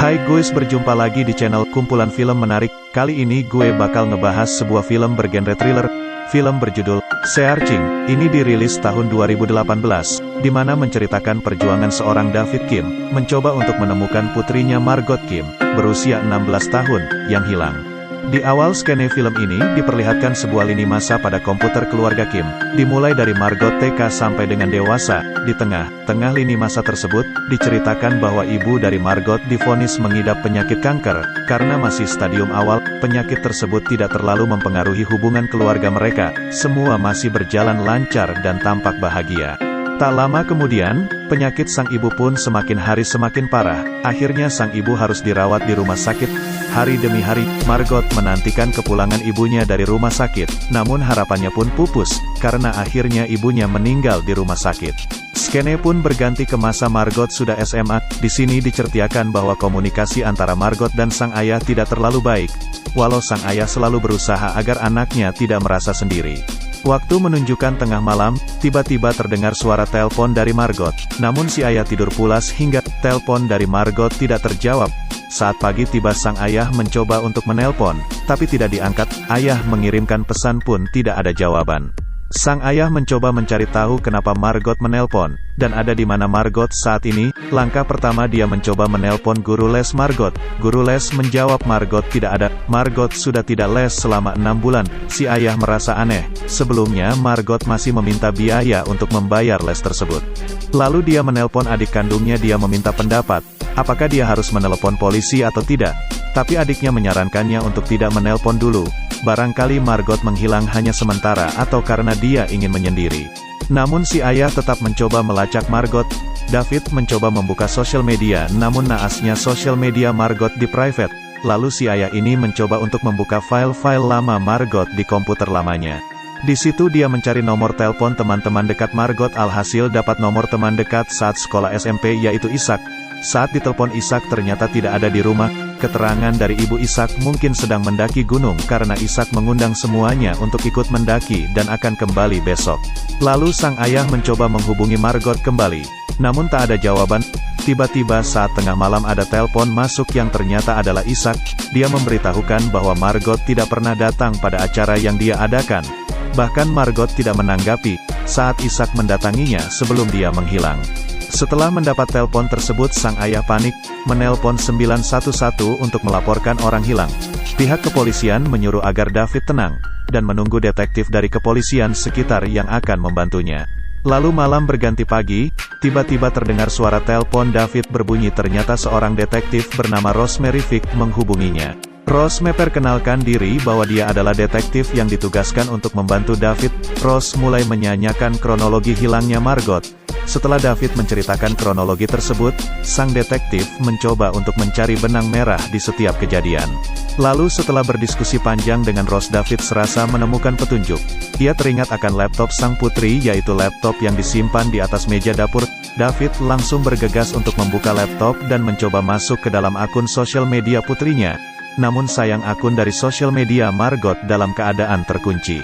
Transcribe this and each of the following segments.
Hai guys, berjumpa lagi di channel Kumpulan Film Menarik. Kali ini gue bakal ngebahas sebuah film bergenre thriller. Film berjudul Searching. Ini dirilis tahun 2018, di mana menceritakan perjuangan seorang David Kim, mencoba untuk menemukan putrinya Margot Kim, berusia 16 tahun, yang hilang. Di awal skene film ini, diperlihatkan sebuah lini masa pada komputer keluarga Kim, dimulai dari Margot TK sampai dengan dewasa. Di tengah lini masa tersebut, diceritakan bahwa ibu dari Margot divonis mengidap penyakit kanker. Karena masih stadium awal, penyakit tersebut tidak terlalu mempengaruhi hubungan keluarga mereka. Semua masih berjalan lancar dan tampak bahagia. Tak lama kemudian, penyakit sang ibu pun semakin hari semakin parah. Akhirnya sang ibu harus dirawat di rumah sakit. Hari demi hari, Margot menantikan kepulangan ibunya dari rumah sakit. Namun harapannya pun pupus, karena akhirnya ibunya meninggal di rumah sakit. Skene pun berganti ke masa Margot sudah SMA. Di sini diceritakan bahwa komunikasi antara Margot dan sang ayah tidak terlalu baik. Walau sang ayah selalu berusaha agar anaknya tidak merasa sendiri. Waktu menunjukkan tengah malam, tiba-tiba terdengar suara telepon dari Margot. Namun si ayah tidur pulas hingga telepon dari Margot tidak terjawab. Saat pagi tiba sang ayah mencoba untuk menelpon, tapi tidak diangkat. Ayah mengirimkan pesan pun tidak ada jawaban. Sang ayah mencoba mencari tahu kenapa Margot menelpon, dan ada di mana Margot saat ini. Langkah pertama dia mencoba menelpon guru les Margot. Guru les menjawab Margot tidak ada. Margot sudah tidak les selama 6 bulan. Si ayah merasa aneh. Sebelumnya Margot masih meminta biaya untuk membayar les tersebut. Lalu dia menelpon adik kandungnya, dia meminta pendapat. Apakah dia harus menelepon polisi atau tidak? Tapi adiknya menyarankannya untuk tidak menelpon dulu. Barangkali Margot menghilang hanya sementara atau karena dia ingin menyendiri. Namun si ayah tetap mencoba melacak Margot. David mencoba membuka sosial media, namun naasnya sosial media Margot di private. Lalu si ayah ini mencoba untuk membuka file-file lama Margot di komputer lamanya. Di situ dia mencari nomor telepon teman-teman dekat Margot, alhasil dapat nomor teman dekat saat sekolah SMP, yaitu Ishak. Saat ditelepon Ishak ternyata tidak ada di rumah. Keterangan dari ibu Ishak mungkin sedang mendaki gunung karena Ishak mengundang semuanya untuk ikut mendaki dan akan kembali besok. Lalu sang ayah mencoba menghubungi Margot kembali, namun tak ada jawaban. Tiba-tiba saat tengah malam ada telepon masuk yang ternyata adalah Ishak. Dia memberitahukan bahwa Margot tidak pernah datang pada acara yang dia adakan. Bahkan Margot tidak menanggapi saat Ishak mendatanginya sebelum dia menghilang. Setelah mendapat telepon tersebut, sang ayah panik, menelpon 911 untuk melaporkan orang hilang. Pihak kepolisian menyuruh agar David tenang, dan menunggu detektif dari kepolisian sekitar yang akan membantunya. Lalu malam berganti pagi, tiba-tiba terdengar suara telepon David berbunyi. Ternyata seorang detektif bernama Rosemary Fick menghubunginya. Rose memperkenalkan diri bahwa dia adalah detektif yang ditugaskan untuk membantu David. Rose mulai menyanyikan kronologi hilangnya Margot. Setelah David menceritakan kronologi tersebut, sang detektif mencoba untuk mencari benang merah di setiap kejadian. Lalu setelah berdiskusi panjang dengan Rose, David serasa menemukan petunjuk. Ia teringat akan laptop sang putri, yaitu laptop yang disimpan di atas meja dapur. David langsung bergegas untuk membuka laptop dan mencoba masuk ke dalam akun sosial media putrinya. Namun sayang, akun dari sosial media Margot dalam keadaan terkunci.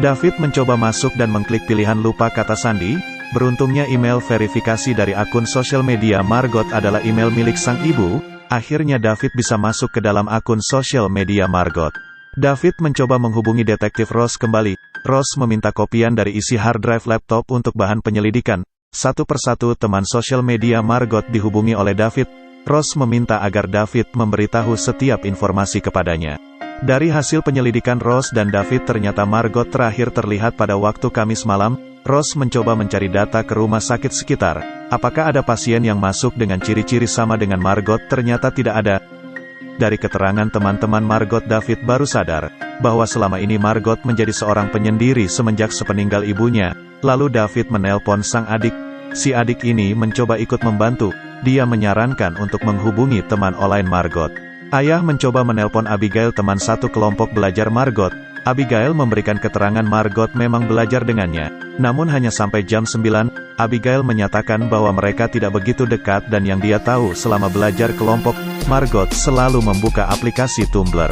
David mencoba masuk dan mengklik pilihan lupa kata sandi. Beruntungnya email verifikasi dari akun sosial media Margot adalah email milik sang ibu. Akhirnya David bisa masuk ke dalam akun sosial media Margot. David mencoba menghubungi detektif Rose kembali. Rose meminta kopian dari isi hard drive laptop untuk bahan penyelidikan. Satu persatu teman sosial media Margot dihubungi oleh David. Rose meminta agar David memberitahu setiap informasi kepadanya. Dari hasil penyelidikan Rose dan David, ternyata Margot terakhir terlihat pada waktu Kamis malam. Rose mencoba mencari data ke rumah sakit sekitar. Apakah ada pasien yang masuk dengan ciri-ciri sama dengan Margot? Ternyata tidak ada. Dari keterangan teman-teman Margot, David baru sadar bahwa selama ini Margot menjadi seorang penyendiri semenjak sepeninggal ibunya. Lalu David menelpon sang adik. Si adik ini mencoba ikut membantu. Dia menyarankan untuk menghubungi teman online Margot. Ayah mencoba menelpon Abigail, teman satu kelompok belajar Margot. Abigail memberikan keterangan Margot memang belajar dengannya. Namun hanya sampai jam 9, Abigail menyatakan bahwa mereka tidak begitu dekat dan yang dia tahu selama belajar kelompok, Margot selalu membuka aplikasi Tumblr.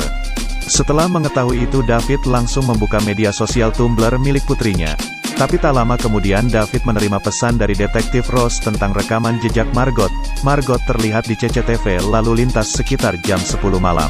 Setelah mengetahui itu, David langsung membuka media sosial Tumblr milik putrinya. Tapi tak lama kemudian David menerima pesan dari detektif Ross tentang rekaman jejak Margot. Margot terlihat di CCTV lalu lintas sekitar jam 10 malam.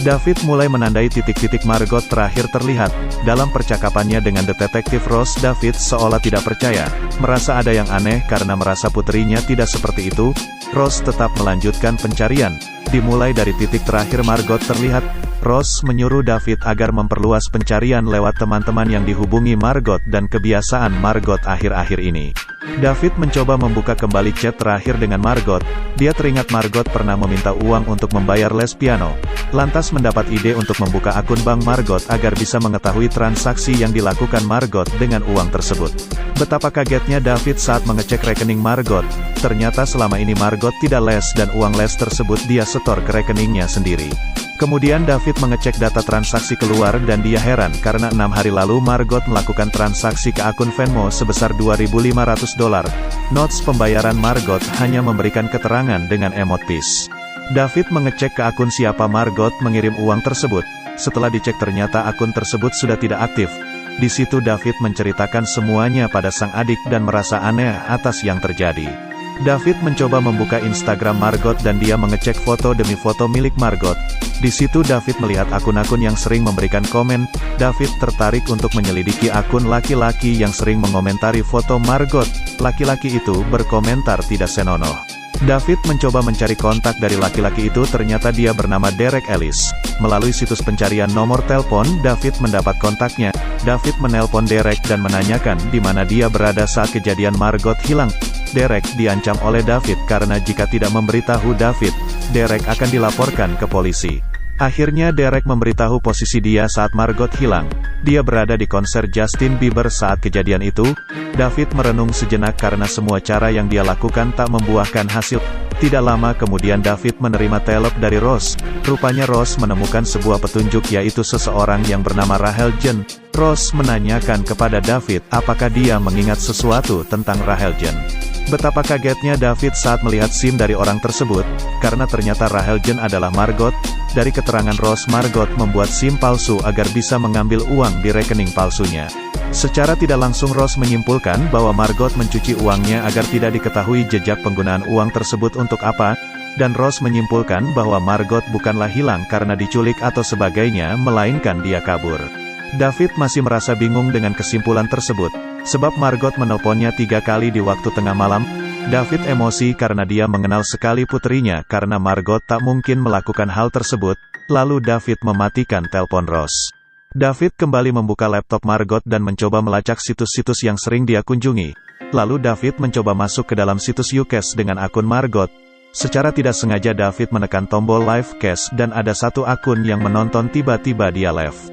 David mulai menandai titik-titik Margot terakhir terlihat. Dalam percakapannya dengan detektif Ross, David seolah tidak percaya, merasa ada yang aneh karena merasa putrinya tidak seperti itu. Ross tetap melanjutkan pencarian. Dimulai dari titik terakhir Margot terlihat, Ross menyuruh David agar memperluas pencarian lewat teman-teman yang dihubungi Margot dan kebiasaan Margot akhir-akhir ini. David mencoba membuka kembali chat terakhir dengan Margot. Dia teringat Margot pernah meminta uang untuk membayar les piano. Lantas mendapat ide untuk membuka akun bank Margot agar bisa mengetahui transaksi yang dilakukan Margot dengan uang tersebut. Betapa kagetnya David saat mengecek rekening Margot. Ternyata selama ini Margot tidak les dan uang les tersebut dia setor ke rekeningnya sendiri. Kemudian David mengecek data transaksi keluar dan dia heran karena 6 hari lalu Margot melakukan transaksi ke akun Venmo sebesar $2.500. Notes pembayaran Margot hanya memberikan keterangan dengan emot peace. David mengecek ke akun siapa Margot mengirim uang tersebut. Setelah dicek ternyata akun tersebut sudah tidak aktif. Di situ David menceritakan semuanya pada sang adik dan merasa aneh atas yang terjadi. David mencoba membuka Instagram Margot dan dia mengecek foto demi foto milik Margot. Di situ David melihat akun-akun yang sering memberikan komen. David tertarik untuk menyelidiki akun laki-laki yang sering mengomentari foto Margot. Laki-laki itu berkomentar tidak senonoh. David mencoba mencari kontak dari laki-laki itu, ternyata dia bernama Derek Ellis. Melalui situs pencarian nomor telepon, David mendapat kontaknya. David menelpon Derek dan menanyakan di mana dia berada saat kejadian Margot hilang. Derek diancam oleh David karena jika tidak memberitahu David, Derek akan dilaporkan ke polisi. Akhirnya Derek memberitahu posisi dia saat Margot hilang. Dia berada di konser Justin Bieber saat kejadian itu. David merenung sejenak karena semua cara yang dia lakukan tak membuahkan hasil. Tidak lama kemudian David menerima telepon dari Ross. Rupanya Ross menemukan sebuah petunjuk yaitu seseorang yang bernama Rahel Jen. Ross menanyakan kepada David apakah dia mengingat sesuatu tentang Rahel Jen. Betapa kagetnya David saat melihat SIM dari orang tersebut, karena ternyata Rahel Jen adalah Margot. Dari keterangan Ross, Margot membuat SIM palsu agar bisa mengambil uang di rekening palsunya. Secara tidak langsung Ross menyimpulkan bahwa Margot mencuci uangnya agar tidak diketahui jejak penggunaan uang tersebut untuk apa, dan Ross menyimpulkan bahwa Margot bukanlah hilang karena diculik atau sebagainya, melainkan dia kabur. David masih merasa bingung dengan kesimpulan tersebut, sebab Margot menelponnya 3 kali di waktu tengah malam. David emosi karena dia mengenal sekali putrinya karena Margot tak mungkin melakukan hal tersebut, lalu David mematikan telepon Ross. David kembali membuka laptop Margot dan mencoba melacak situs-situs yang sering dia kunjungi. Lalu David mencoba masuk ke dalam situs YouCache dengan akun Margot. Secara tidak sengaja David menekan tombol Live Cache dan ada satu akun yang menonton tiba-tiba dia live.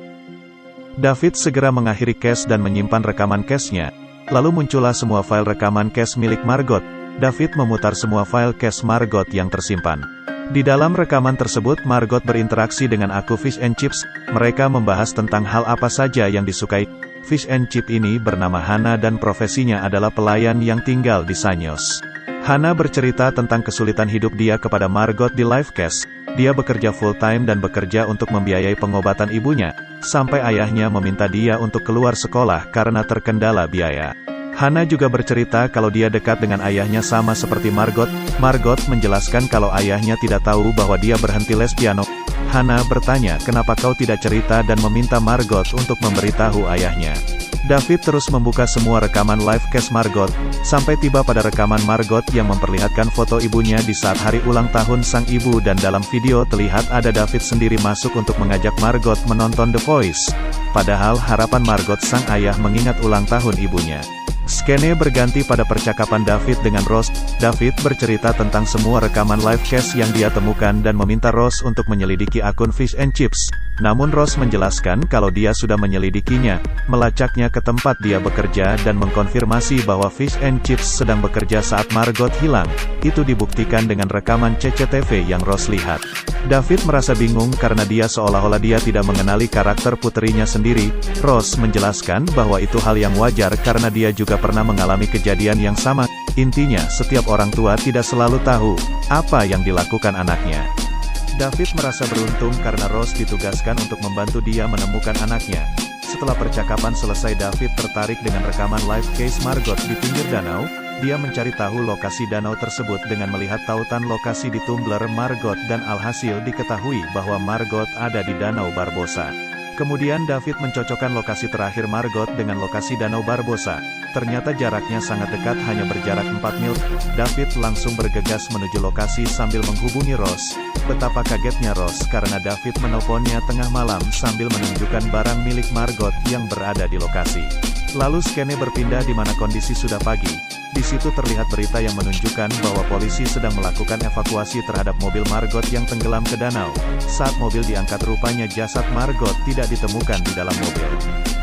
David segera mengakhiri cache dan menyimpan rekaman cache-nya. Lalu muncullah semua file rekaman cache milik Margot. David memutar semua file cache Margot yang tersimpan. Di dalam rekaman tersebut Margot berinteraksi dengan akun Fish and Chips. Mereka membahas tentang hal apa saja yang disukai. Fish and Chip ini bernama Hannah dan profesinya adalah pelayan yang tinggal di Sanyos. Hannah bercerita tentang kesulitan hidup dia kepada Margot di Live Cache. Dia bekerja full-time dan bekerja untuk membiayai pengobatan ibunya, sampai ayahnya meminta dia untuk keluar sekolah karena terkendala biaya. Hannah juga bercerita kalau dia dekat dengan ayahnya sama seperti Margot. Margot menjelaskan kalau ayahnya tidak tahu bahwa dia berhenti les piano. Hannah bertanya kenapa kau tidak cerita dan meminta Margot untuk memberitahu ayahnya. David terus membuka semua rekaman live cache Margot, sampai tiba pada rekaman Margot yang memperlihatkan foto ibunya di saat hari ulang tahun sang ibu, dan dalam video terlihat ada David sendiri masuk untuk mengajak Margot menonton The Voice. Padahal harapan Margot sang ayah mengingat ulang tahun ibunya. Skene berganti pada percakapan David dengan Ross. David bercerita tentang semua rekaman live cache yang dia temukan dan meminta Ross untuk menyelidiki akun Fish and Chips. Namun Ross menjelaskan kalau dia sudah menyelidikinya, melacaknya ke tempat dia bekerja dan mengkonfirmasi bahwa Fish and Chips sedang bekerja saat Margot hilang. Itu dibuktikan dengan rekaman CCTV yang Ross lihat. David merasa bingung karena dia seolah-olah dia tidak mengenali karakter puterinya sendiri. Ross menjelaskan bahwa itu hal yang wajar karena dia juga pernah mengalami kejadian yang sama. Intinya, setiap orang tua tidak selalu tahu apa yang dilakukan anaknya. David merasa beruntung karena Ross ditugaskan untuk membantu dia menemukan anaknya. setelah percakapan selesai David tertarik dengan rekaman live case Margot di pinggir danau. Dia mencari tahu lokasi danau tersebut dengan melihat tautan lokasi di Tumblr Margot dan alhasil diketahui bahwa Margot ada di Danau Barbosa. Kemudian David mencocokkan lokasi terakhir Margot dengan lokasi Danau Barbosa. Ternyata jaraknya sangat dekat, hanya berjarak 4 mil. David langsung bergegas menuju lokasi sambil menghubungi Ross. Betapa kagetnya Ross karena David menelponnya tengah malam sambil menunjukkan barang milik Margot yang berada di lokasi. Lalu skene berpindah di mana kondisi sudah pagi. Di situ terlihat berita yang menunjukkan bahwa polisi sedang melakukan evakuasi terhadap mobil Margot yang tenggelam ke danau. Saat mobil diangkat, rupanya jasad Margot tidak ditemukan di dalam mobil.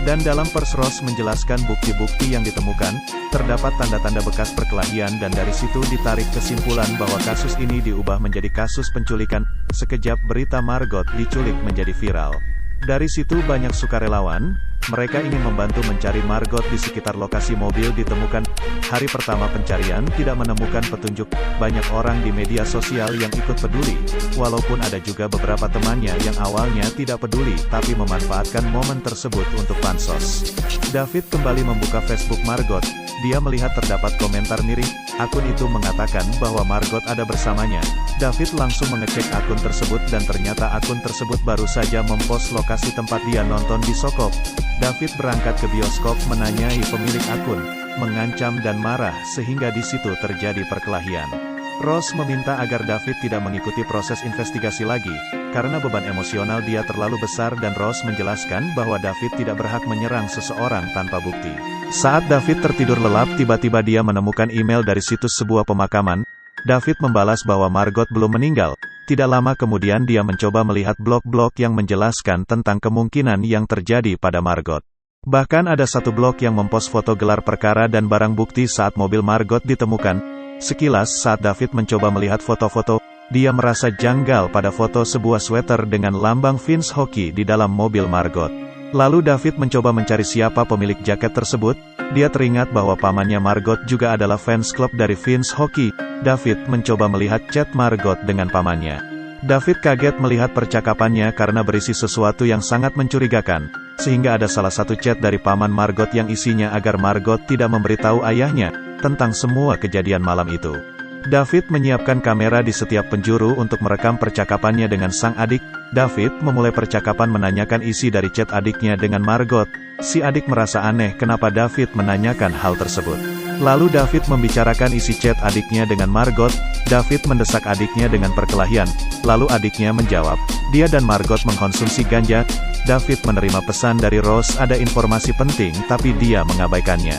Dan dalam pers Ross menjelaskan bukti-bukti yang ditemukan, terdapat tanda-tanda bekas perkelahian dan dari situ ditarik kesimpulan bahwa kasus ini diubah menjadi kasus penculikan. Sekejap berita Margot diculik menjadi viral. Dari situ banyak sukarelawan, mereka ingin membantu mencari Margot di sekitar lokasi mobil ditemukan. Hari pertama pencarian tidak menemukan petunjuk, banyak orang di media sosial yang ikut peduli, walaupun ada juga beberapa temannya yang awalnya tidak peduli tapi memanfaatkan momen tersebut untuk pansos. David kembali membuka Facebook Margot, dia melihat terdapat komentar miring, akun itu mengatakan bahwa Margot ada bersamanya. David langsung mengecek akun tersebut dan ternyata akun tersebut baru saja mempost lokasi tempat dia nonton di Sokop. David berangkat ke bioskop menanyai pemilik akun, mengancam dan marah sehingga di situ terjadi perkelahian. Ross meminta agar David tidak mengikuti proses investigasi lagi, karena beban emosional dia terlalu besar dan Ross menjelaskan bahwa David tidak berhak menyerang seseorang tanpa bukti. Saat David tertidur lelap, tiba-tiba dia menemukan email dari situs sebuah pemakaman. David membalas bahwa Margot belum meninggal. Tidak lama kemudian dia mencoba melihat blog-blog yang menjelaskan tentang kemungkinan yang terjadi pada Margot. Bahkan ada satu blog yang mempost foto gelar perkara dan barang bukti saat mobil Margot ditemukan. Sekilas saat David mencoba melihat foto-foto, dia merasa janggal pada foto sebuah sweater dengan lambang Vince Hockey di dalam mobil Margot. Lalu David mencoba mencari siapa pemilik jaket tersebut. Dia teringat bahwa pamannya Margot juga adalah fans klub dari Vince Hockey. David mencoba melihat chat Margot dengan pamannya. David kaget melihat percakapannya karena berisi sesuatu yang sangat mencurigakan, sehingga ada salah satu chat dari paman Margot yang isinya agar Margot tidak memberitahu ayahnya tentang semua kejadian malam itu. David menyiapkan kamera di setiap penjuru untuk merekam percakapannya dengan sang adik. David memulai percakapan menanyakan isi dari chat adiknya dengan Margot. Si adik merasa aneh kenapa David menanyakan hal tersebut. Lalu David membicarakan isi chat adiknya dengan Margot. David mendesak adiknya dengan perkelahian. Lalu adiknya menjawab, dia dan Margot mengkonsumsi ganja. David menerima pesan dari Ross ada informasi penting tapi dia mengabaikannya.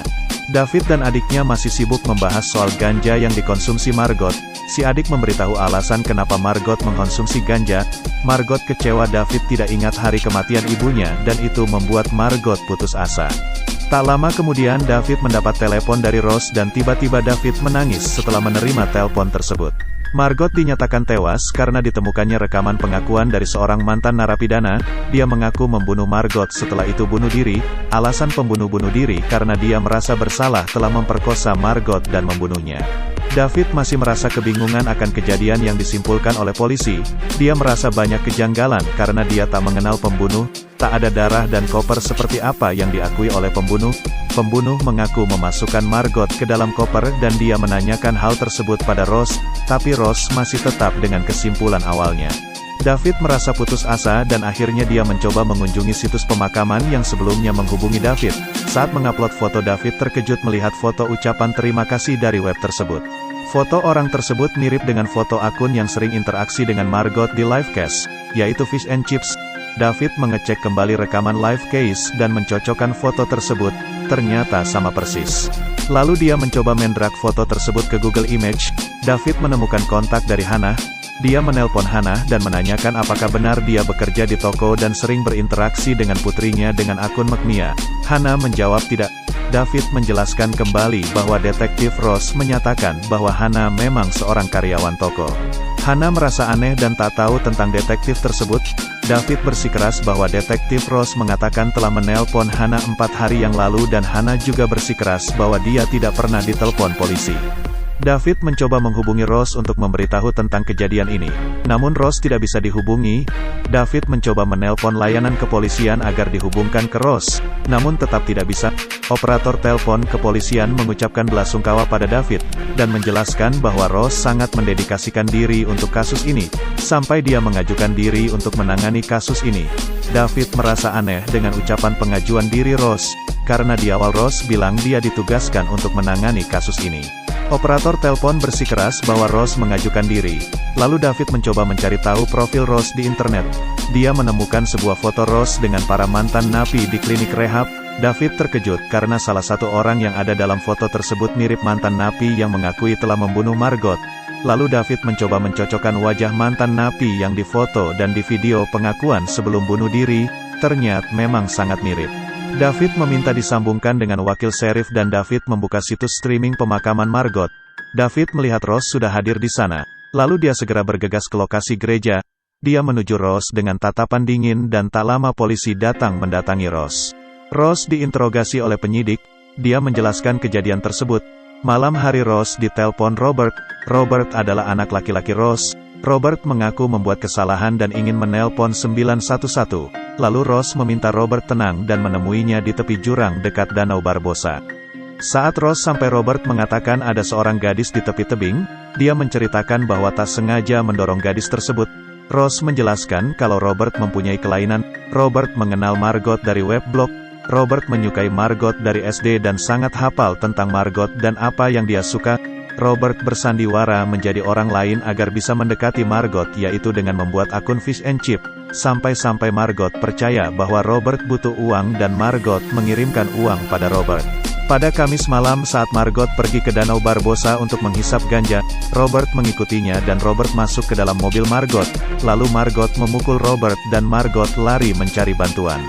David dan adiknya masih sibuk membahas soal ganja yang dikonsumsi Margot. Si adik memberitahu alasan kenapa Margot mengkonsumsi ganja. Margot kecewa David tidak ingat hari kematian ibunya dan itu membuat Margot putus asa. Tak lama kemudian David mendapat telepon dari Ross dan tiba-tiba David menangis setelah menerima telepon tersebut. Margot dinyatakan tewas karena ditemukannya rekaman pengakuan dari seorang mantan narapidana. Dia mengaku membunuh Margot, setelah itu bunuh diri. Alasan pembunuh bunuh diri karena dia merasa bersalah telah memperkosa Margot dan membunuhnya. David masih merasa kebingungan akan kejadian yang disimpulkan oleh polisi. Dia merasa banyak kejanggalan karena dia tak mengenal pembunuh, tak ada darah dan koper seperti apa yang diakui oleh pembunuh. Pembunuh mengaku memasukkan Margot ke dalam koper dan dia menanyakan hal tersebut pada Ross, tapi Ross masih tetap dengan kesimpulan awalnya. David merasa putus asa dan akhirnya dia mencoba mengunjungi situs pemakaman yang sebelumnya menghubungi David. Saat mengupload foto, David terkejut melihat foto ucapan terima kasih dari web tersebut. Foto orang tersebut mirip dengan foto akun yang sering interaksi dengan Margot di livecast, yaitu Fish and Chips. David mengecek kembali rekaman live case dan mencocokkan foto tersebut, ternyata sama persis. Lalu dia mencoba mendrag foto tersebut ke Google Image. David menemukan kontak dari Hannah. Dia menelpon Hannah dan menanyakan apakah benar dia bekerja di toko dan sering berinteraksi dengan putrinya dengan akun Mekmia. Hannah menjawab tidak. David menjelaskan kembali bahwa detektif Ross menyatakan bahwa Hannah memang seorang karyawan toko. Hannah merasa aneh dan tak tahu tentang detektif tersebut. David bersikeras bahwa detektif Ross mengatakan telah menelpon Hannah 4 hari yang lalu dan Hannah juga bersikeras bahwa dia tidak pernah ditelepon polisi. David mencoba menghubungi Rose untuk memberitahu tentang kejadian ini. Namun Rose tidak bisa dihubungi. David mencoba menelpon layanan kepolisian agar dihubungkan ke Rose, namun tetap tidak bisa. Operator telepon kepolisian mengucapkan belasungkawa pada David, dan menjelaskan bahwa Rose sangat mendedikasikan diri untuk kasus ini, sampai dia mengajukan diri untuk menangani kasus ini. David merasa aneh dengan ucapan pengajuan diri Rose, karena di awal Rose bilang dia ditugaskan untuk menangani kasus ini. Operator telepon bersikeras bahwa Rose mengajukan diri. Lalu David mencoba mencari tahu profil Rose di internet. Dia menemukan sebuah foto Rose dengan para mantan napi di klinik rehab. David terkejut karena salah satu orang yang ada dalam foto tersebut mirip mantan napi yang mengakui telah membunuh Margot. Lalu David mencoba mencocokkan wajah mantan napi yang difoto dan di video pengakuan sebelum bunuh diri. Ternyata memang sangat mirip. David meminta disambungkan dengan wakil sheriff dan David membuka situs streaming pemakaman Margot. David melihat Rose sudah hadir di sana. Lalu dia segera bergegas ke lokasi gereja. Dia menuju Rose dengan tatapan dingin dan tak lama polisi datang mendatangi Rose. Rose diinterogasi oleh penyidik. Dia menjelaskan kejadian tersebut. Malam hari Rose ditelepon Robert. Robert adalah anak laki-laki Rose. Robert mengaku membuat kesalahan dan ingin menelpon 911. Lalu Rose meminta Robert tenang dan menemuinya di tepi jurang dekat Danau Barbosa. Saat Rose sampai, Robert mengatakan ada seorang gadis di tepi tebing. Dia menceritakan bahwa tak sengaja mendorong gadis tersebut. Rose menjelaskan kalau Robert mempunyai kelainan. Robert mengenal Margot dari web blog. Robert menyukai Margot dari SD dan sangat hafal tentang Margot dan apa yang dia suka. Robert bersandiwara menjadi orang lain agar bisa mendekati Margot, yaitu dengan membuat akun fish and chip. Sampai-sampai Margot percaya bahwa Robert butuh uang dan Margot mengirimkan uang pada Robert. Pada Kamis malam saat Margot pergi ke Danau Barbosa untuk menghisap ganja, Robert mengikutinya dan Robert masuk ke dalam mobil Margot. Lalu Margot memukul Robert dan Margot lari mencari bantuan.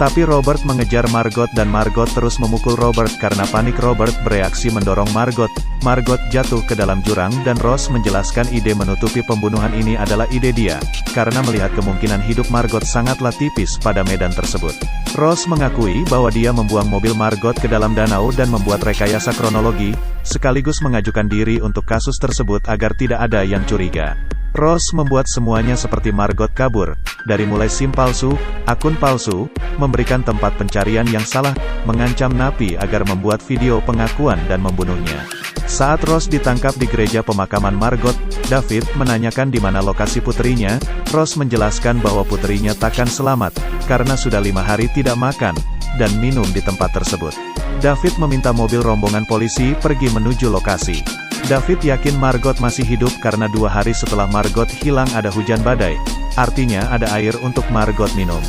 Tapi Robert mengejar Margot dan Margot terus memukul Robert. Karena panik, Robert bereaksi mendorong Margot. Margot jatuh ke dalam jurang dan Rose menjelaskan ide menutupi pembunuhan ini adalah ide dia, karena melihat kemungkinan hidup Margot sangatlah tipis pada medan tersebut. Rose mengakui bahwa dia membuang mobil Margot ke dalam danau dan membuat rekayasa kronologi, sekaligus mengajukan diri untuk kasus tersebut agar tidak ada yang curiga. Rose membuat semuanya seperti Margot kabur, dari mulai SIM palsu, akun palsu, memberikan tempat pencarian yang salah, mengancam napi agar membuat video pengakuan dan membunuhnya. Saat Rose ditangkap di gereja pemakaman Margot, David menanyakan di mana lokasi putrinya. Rose menjelaskan bahwa putrinya takkan selamat, karena sudah 5 hari tidak makan dan minum di tempat tersebut. David meminta mobil rombongan polisi pergi menuju lokasi. David yakin Margot masih hidup karena 2 hari setelah Margot hilang ada hujan badai. Artinya ada air untuk Margot minum.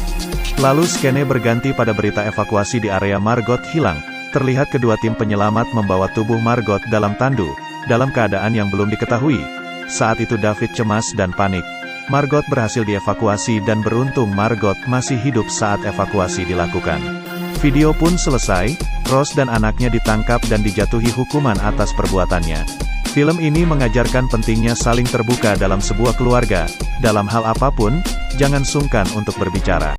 Lalu skene berganti pada berita evakuasi di area Margot hilang. Terlihat kedua tim penyelamat membawa tubuh Margot dalam tandu, dalam keadaan yang belum diketahui. Saat itu David cemas dan panik. Margot berhasil dievakuasi dan beruntung Margot masih hidup saat evakuasi dilakukan. Video pun selesai. Rose dan anaknya ditangkap dan dijatuhi hukuman atas perbuatannya. Film ini mengajarkan pentingnya saling terbuka dalam sebuah keluarga. Dalam hal apapun, jangan sungkan untuk berbicara.